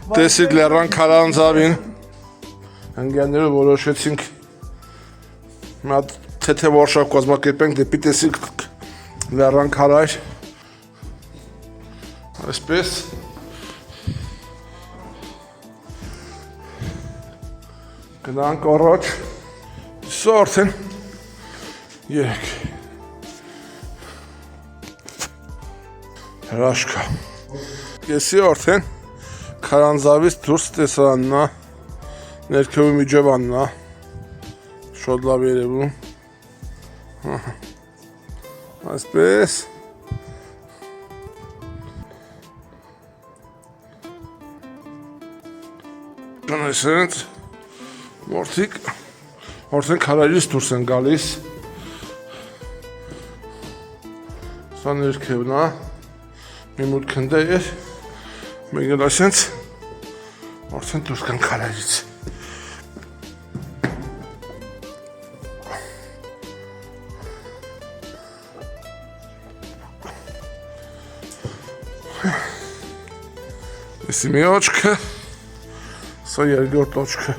Տեսիք լեռան քարանձավին, ընկերներով որոշեցինք մի հատ թեթև որոշակ կազմակերպենք դեպի տեսիք լեռան քարայր, այսպես գնանք առաջ, սա արդեն երեք հրաշքա, կեսի արդեն քարանձավից դուրս տեսարանն է, ներքևի միջևանն է, շոտ լավ երևում, այսպես, գնացինք, մարդիկ, արդեն քարայրից դուրս են գալիս, սա ներքևն է, մի մուտ քնդե էր, մենք էլ ասենց արդեն դուրս կան քարայրից։ Եսի մի ոչքը, սա երկրորդ ոչքը։